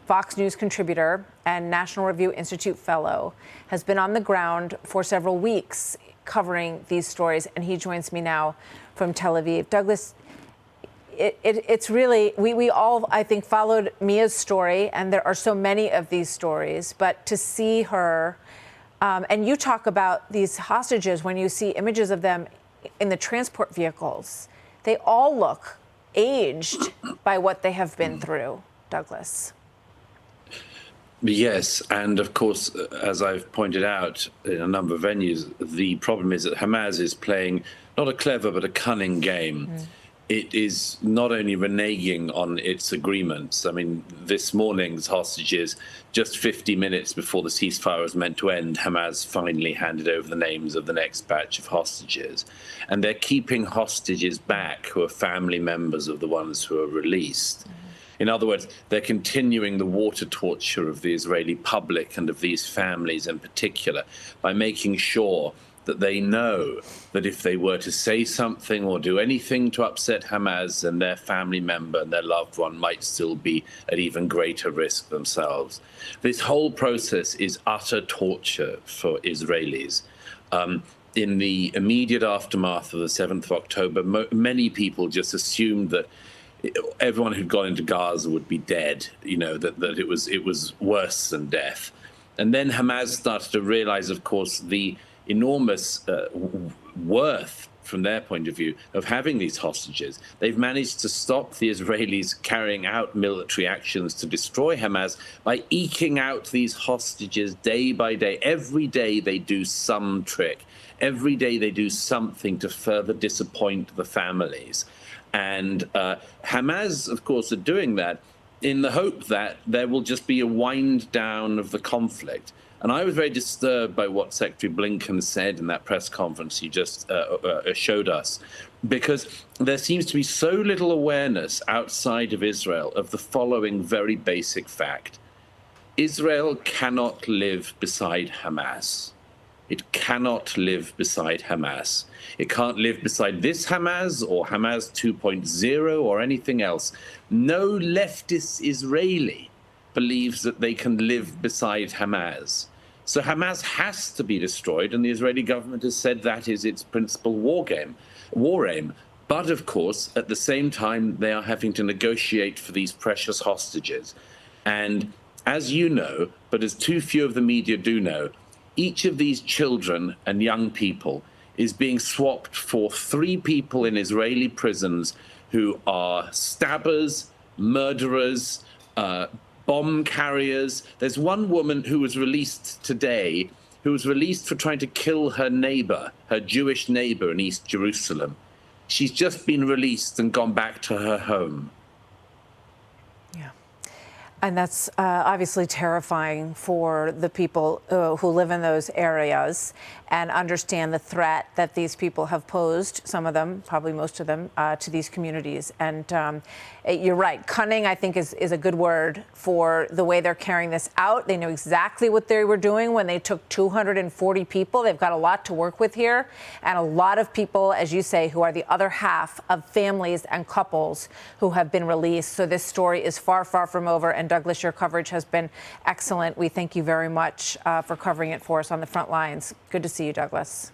Fox News contributor and National Review Institute fellow, has been on the ground for several weeks covering these stories, and he joins me now from Tel Aviv. Douglas, it's really, we all, I think, followed Mia's story, and there are so many of these stories, but to see her, and you talk about these hostages, when you see images of them in the transport vehicles, they all look aged by what they have been through, Douglas. Yes, and of course, as I've pointed out in a number of venues, the problem is that Hamas is playing not a clever but a cunning game. It is not only reneging on its agreements. I mean, this morning's hostages, just 50 minutes before the ceasefire was meant to end, Hamas finally handed over the names of the next batch of hostages. And they're keeping hostages back who are family members of the ones who are released. In other words, they're continuing the water torture of the Israeli public and of these families in particular by making sure that they know that if they were to say something or do anything to upset Hamas, then their family member and their loved one might still be at even greater risk themselves. This whole process is utter torture for Israelis. In the immediate aftermath of the 7th of October, many people just assumed that everyone who'd gone into Gaza would be dead, you know, that it was worse than death. And then Hamas started to realize, of course, the enormous worth, from their point of view, of having these hostages. They've managed to stop the Israelis carrying out military actions to destroy Hamas by eking out these hostages day by day. Every day they do some trick. Every day they do something to further disappoint the families. And Hamas, of course, are doing that in the hope that there will just be a wind down of the conflict. And I was very disturbed by what Secretary Blinken said in that press conference he just showed us, because there seems to be so little awareness outside of Israel of the following very basic fact. Israel cannot live beside Hamas. It cannot live beside Hamas. It can't live beside this Hamas or Hamas 2.0 or anything else. No leftist Israeli believes that they can live beside Hamas. So Hamas has to be destroyed, and the Israeli government has said that is its principal war aim. But of course, at the same time, they are having to negotiate for these precious hostages. And as you know, but as too few of the media do know, each of these children and young people is being swapped for 3 people in Israeli prisons who are stabbers, murderers, bomb carriers. There's one woman who was released today, who was released for trying to kill her neighbor, her Jewish neighbor in East Jerusalem. She's just been released and gone back to her home. Yeah. And that's obviously terrifying for the people who live in those areas and understand the threat that these people have posed, some of them, probably most of them, to these communities. And you're right. Cunning, I think, is a good word for the way they're carrying this out. They know exactly what they were doing when they took 240 people. They've got a lot to work with here, and a lot of people, as you say, who are the other half of families and couples who have been released. So this story is far, far from over. And Douglas, your coverage has been excellent. We thank you very much for covering it for us on the front lines. Good to see you, Douglas.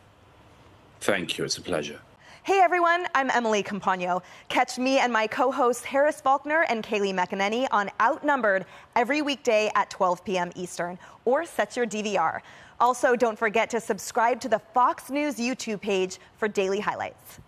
Thank you. It's a pleasure. Hey, everyone. I'm Emily Campagno. Catch me and my co-hosts Harris Faulkner and Kaylee McEnany on Outnumbered every weekday at 12 p.m. Eastern, or set your DVR. Also, don't forget to subscribe to the Fox News YouTube page for daily highlights.